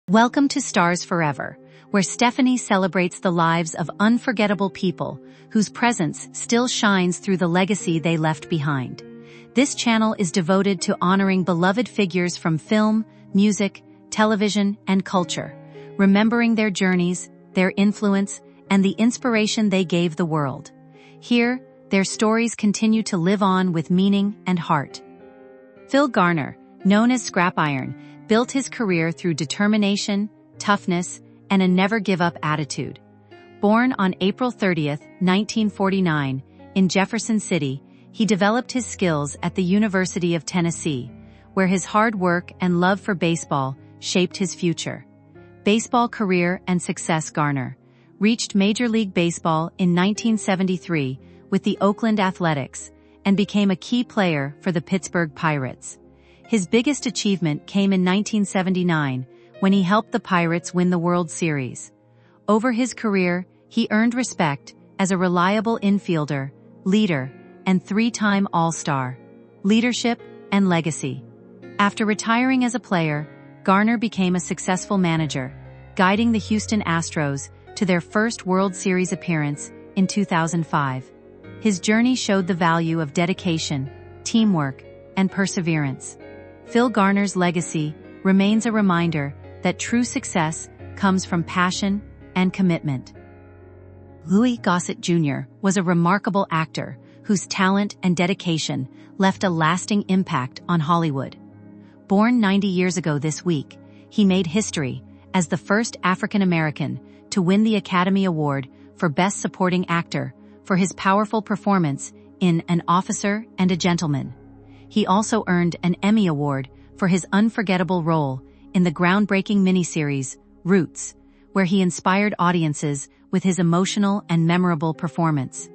Welcome to Stars Forever, where Stephanie celebrates the lives of unforgettable people whose presence still shines through the legacy they left behind. This channel is devoted to honoring beloved figures from film, music, television, and culture, remembering their journeys, their influence, and the inspiration they gave the world. Here, their stories continue to live on with meaning and heart. Phil Garner, known as Scrap Iron, built his career through determination, toughness, and a never-give-up attitude. Born on April 30, 1949, in Jefferson City, he developed his skills at the University of Tennessee, where his hard work and love for baseball shaped his future. Baseball career and success. Garner reached Major League Baseball in 1973 with the Oakland Athletics and became a key player for the Pittsburgh Pirates. His biggest achievement came in 1979 when he helped the Pirates win the World Series. Over his career, he earned respect as a reliable infielder, leader, and three-time All-Star. Leadership and legacy. After retiring as a player, Garner became a successful manager, guiding the Houston Astros to their first World Series appearance in 2005. His journey showed the value of dedication, teamwork, and perseverance. Phil Garner's legacy remains a reminder that true success comes from passion and commitment. Louis Gossett Jr. was a remarkable actor whose talent and dedication left a lasting impact on Hollywood. Born 90 years ago this week, he made history as the first African American to win the Academy Award for Best Supporting Actor for his powerful performance in An Officer and a Gentleman. He also earned an Emmy Award for his unforgettable role in the groundbreaking miniseries, Roots, where he inspired audiences with his emotional and memorable performance.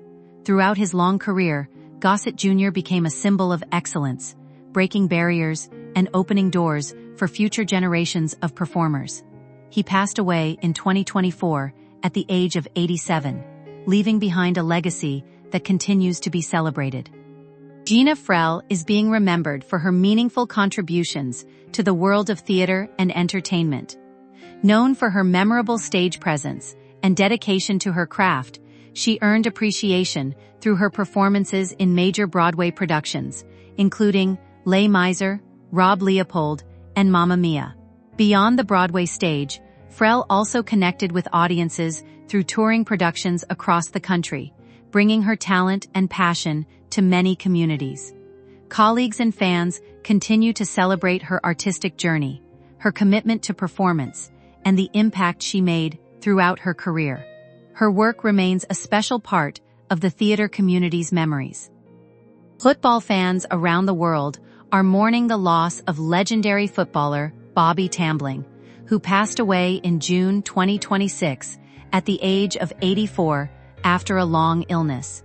Throughout his long career, Gossett Jr. became a symbol of excellence, breaking barriers and opening doors for future generations of performers. He passed away in 2024 at the age of 87, leaving behind a legacy that continues to be celebrated. Gina Frell is being remembered for her meaningful contributions to the world of theater and entertainment. Known for her memorable stage presence and dedication to her craft, she earned appreciation through her performances in major Broadway productions, including Les Misères, Rob Leopold, and Mamma Mia. Beyond the Broadway stage, Frell also connected with audiences through touring productions across the country, bringing her talent and passion to many communities. Colleagues and fans continue to celebrate her artistic journey, her commitment to performance, and the impact she made throughout her career. Her work remains a special part of the theater community's memories. Football fans around the world are mourning the loss of legendary footballer Bobby Tambling, who passed away in June 2026 at the age of 84 after a long illness.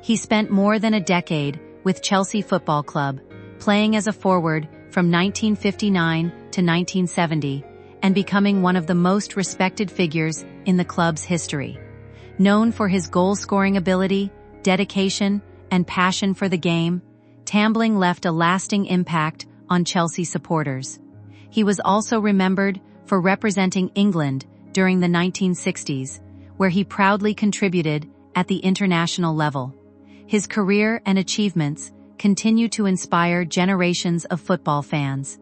He spent more than a decade with Chelsea Football Club, playing as a forward from 1959 to 1970, and becoming one of the most respected figures in the club's history. Known for his goal-scoring ability, dedication, and passion for the game, Tambling left a lasting impact on Chelsea supporters. He was also remembered for representing England during the 1960s, where he proudly contributed at the international level. His career and achievements continue to inspire generations of football fans.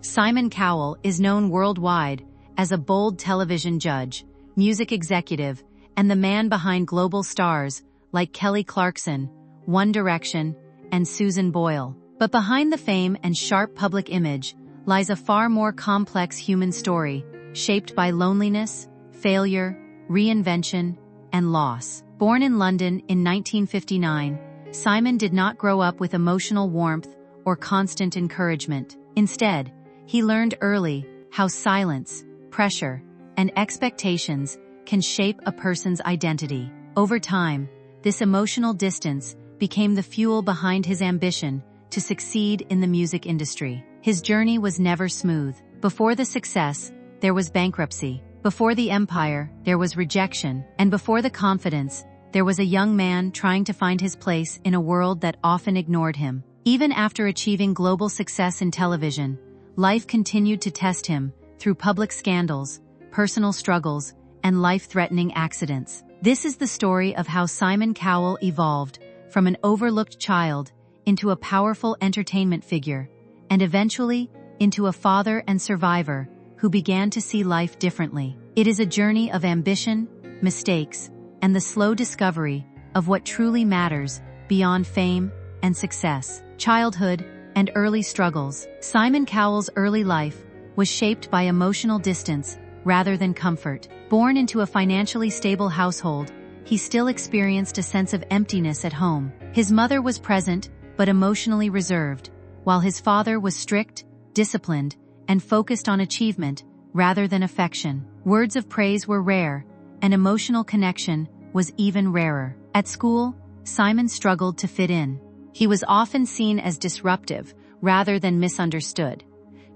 Simon Cowell is known worldwide as a bold television judge, music executive, and the man behind global stars like Kelly Clarkson, One Direction, and Susan Boyle. But behind the fame and sharp public image lies a far more complex human story, shaped by loneliness, failure, reinvention, and loss. Born in London in 1959, Simon did not grow up with emotional warmth or constant encouragement. Instead, he learned early how silence, pressure, and expectations can shape a person's identity. Over time, this emotional distance became the fuel behind his ambition to succeed in the music industry. His journey was never smooth. Before the success, there was bankruptcy. Before the empire, there was rejection. And before the confidence, there was a young man trying to find his place in a world that often ignored him. Even after achieving global success in television, life continued to test him through public scandals, personal struggles, and life-threatening accidents. This is the story of how Simon Cowell evolved from an overlooked child into a powerful entertainment figure, and eventually into a father and survivor who began to see life differently. It is a journey of ambition, mistakes, and the slow discovery of what truly matters beyond fame and success. Childhood and early struggles. Simon Cowell's early life was shaped by emotional distance rather than comfort. Born into a financially stable household, he still experienced a sense of emptiness at home. His mother was present, but emotionally reserved, while his father was strict, disciplined, and focused on achievement rather than affection. Words of praise were rare, and emotional connection was even rarer. At school, Simon struggled to fit in. He was often seen as disruptive rather than misunderstood.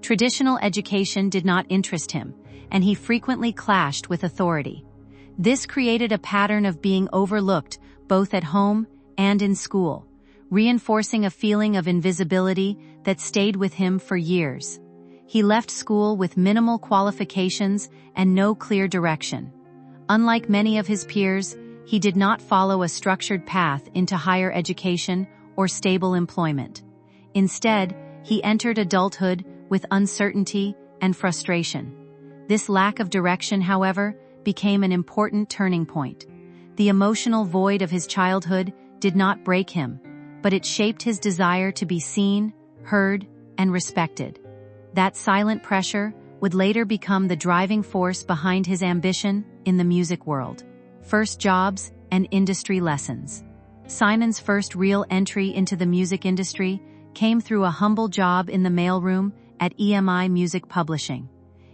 Traditional education did not interest him, and he frequently clashed with authority. This created a pattern of being overlooked both at home and in school, reinforcing a feeling of invisibility that stayed with him for years. He left school with minimal qualifications and no clear direction. Unlike many of his peers, he did not follow a structured path into higher education or stable employment. Instead, he entered adulthood with uncertainty and frustration. This lack of direction, however, became an important turning point. The emotional void of his childhood did not break him, but it shaped his desire to be seen, heard, and respected. That silent pressure would later become the driving force behind his ambition in the music world. First jobs and industry lessons. Simon's first real entry into the music industry came through a humble job in the mailroom at EMI Music Publishing.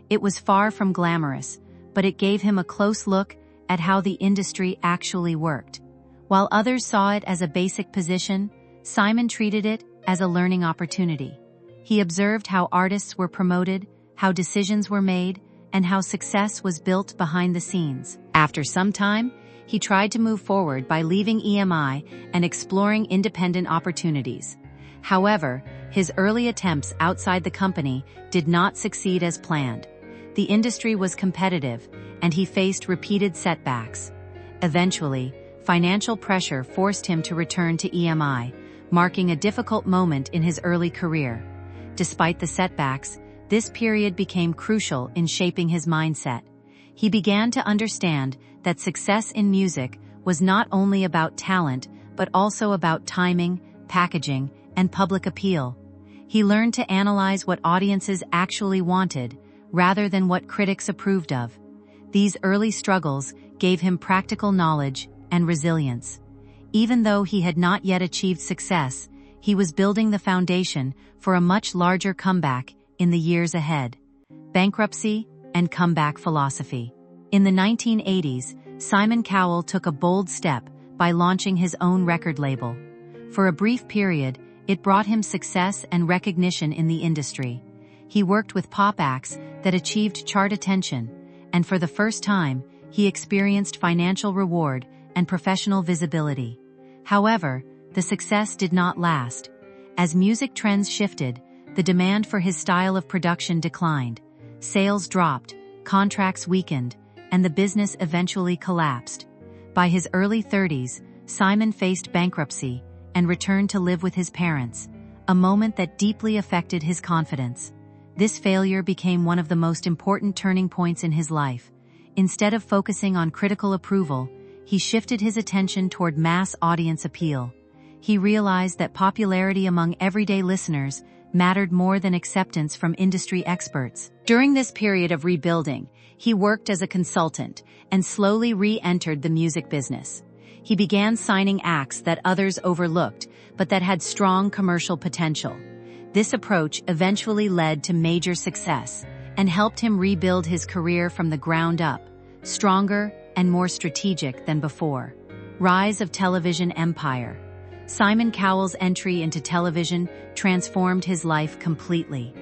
It was far from glamorous, but it gave him a close look at how the industry actually worked. While others saw it as a basic position, Simon treated it as a learning opportunity. He observed how artists were promoted, how decisions were made, and how success was built behind the scenes. After some time, he tried to move forward by leaving EMI and exploring independent opportunities. However, his early attempts outside the company did not succeed as planned. The industry was competitive, and he faced repeated setbacks. Eventually, financial pressure forced him to return to EMI, marking a difficult moment in his early career. Despite the setbacks, this period became crucial in shaping his mindset. He began to understand that success in music was not only about talent, but also about timing, packaging, and public appeal. He learned to analyze what audiences actually wanted, rather than what critics approved of. These early struggles gave him practical knowledge and resilience. Even though he had not yet achieved success, he was building the foundation for a much larger comeback in the years ahead. Bankruptcy and comeback philosophy. In the 1980s, Simon Cowell took a bold step by launching his own record label. For a brief period, it brought him success and recognition in the industry. He worked with pop acts that achieved chart attention, and for the first time, he experienced financial reward and professional visibility. However, the success did not last. As music trends shifted, the demand for his style of production declined. Sales dropped, contracts weakened, and the business eventually collapsed. By his early 30s, Simon faced bankruptcy and returned to live with his parents, a moment that deeply affected his confidence. This failure became one of the most important turning points in his life. Instead of focusing on critical approval, he shifted his attention toward mass audience appeal. He realized that popularity among everyday listeners mattered more than acceptance from industry experts. During this period of rebuilding, he worked as a consultant and slowly re-entered the music business. He began signing acts that others overlooked, but that had strong commercial potential. This approach eventually led to major success and helped him rebuild his career from the ground up, stronger and more strategic than before. Rise of television empire. Simon Cowell's entry into television transformed his life completely.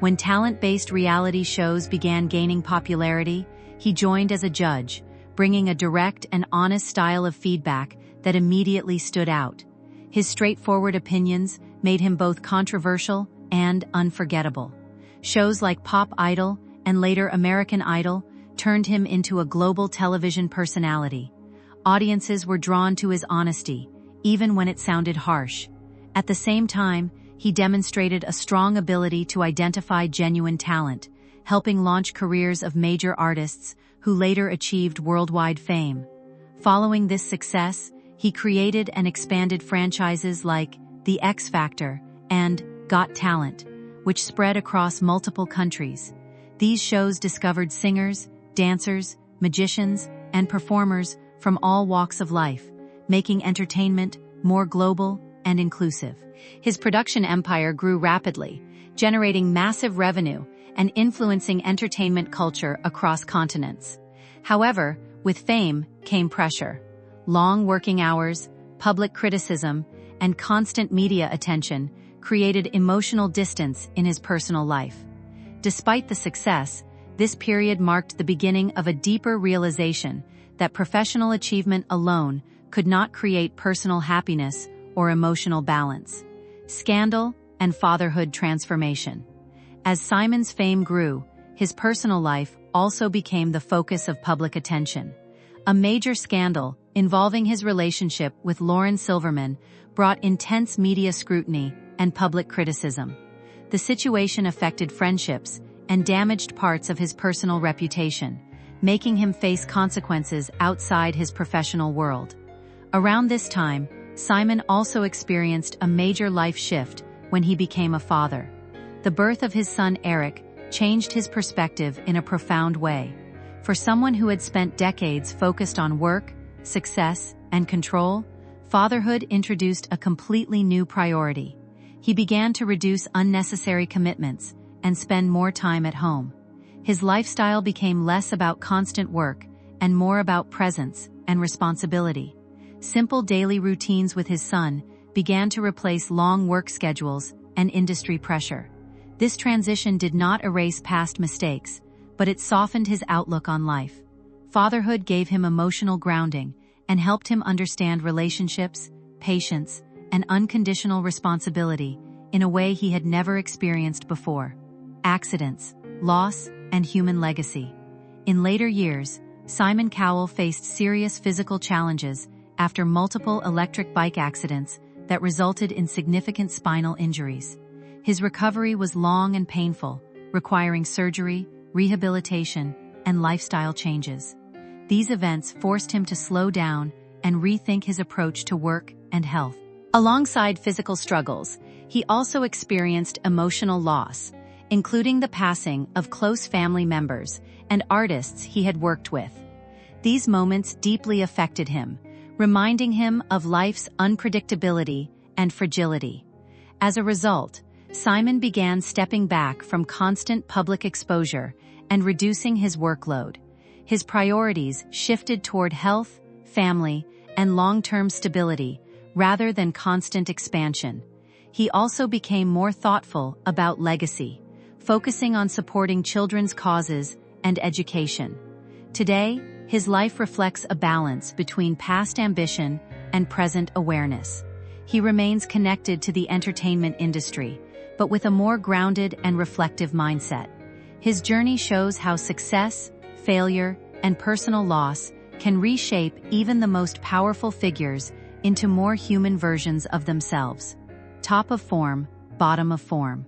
When talent-based reality shows began gaining popularity, he joined as a judge, bringing a direct and honest style of feedback that immediately stood out. His straightforward opinions made him both controversial and unforgettable. Shows like Pop Idol and later American Idol, turned him into a global television personality. Audiences were drawn to his honesty, even when it sounded harsh. At the same time, he demonstrated a strong ability to identify genuine talent, helping launch careers of major artists who later achieved worldwide fame. Following this success, he created and expanded franchises like The X Factor and Got Talent, which spread across multiple countries. These shows discovered singers, dancers, magicians, and performers from all walks of life, making entertainment more global and inclusive. His production empire grew rapidly, generating massive revenue and influencing entertainment culture across continents. However, with fame came pressure. Long working hours, public criticism, and constant media attention created emotional distance in his personal life. Despite the success, this period marked the beginning of a deeper realization that professional achievement alone could not create personal happiness or emotional balance. Scandal and fatherhood transformation. As Simon's fame grew, his personal life also became the focus of public attention. A major scandal involving his relationship with Lauren Silverman brought intense media scrutiny and public criticism. The situation affected friendships and damaged parts of his personal reputation, making him face consequences outside his professional world. Around this time, Simon also experienced a major life shift when he became a father. The birth of his son Eric changed his perspective in a profound way. For someone who had spent decades focused on work, success, and control, fatherhood introduced a completely new priority. He began to reduce unnecessary commitments and spend more time at home. His lifestyle became less about constant work and more about presence and responsibility. Simple daily routines with his son began to replace long work schedules and industry pressure. This transition did not erase past mistakes, but it softened his outlook on life. Fatherhood gave him emotional grounding and helped him understand relationships, patience, and unconditional responsibility in a way he had never experienced before. Accidents, loss, and human legacy. In later years, Simon Cowell faced serious physical challenges after multiple electric bike accidents that resulted in significant spinal injuries. His recovery was long and painful, requiring surgery, rehabilitation, and lifestyle changes. These events forced him to slow down and rethink his approach to work and health. Alongside physical struggles, he also experienced emotional loss, including the passing of close family members and artists he had worked with. These moments deeply affected him, reminding him of life's unpredictability and fragility. As a result, Simon began stepping back from constant public exposure and reducing his workload. His priorities shifted toward health, family, and long-term stability rather than constant expansion. He also became more thoughtful about legacy, focusing on supporting children's causes and education. Today, his life reflects a balance between past ambition and present awareness. He remains connected to the entertainment industry, but with a more grounded and reflective mindset. His journey shows how success, failure, and personal loss can reshape even the most powerful figures into more human versions of themselves. Top of form, bottom of form.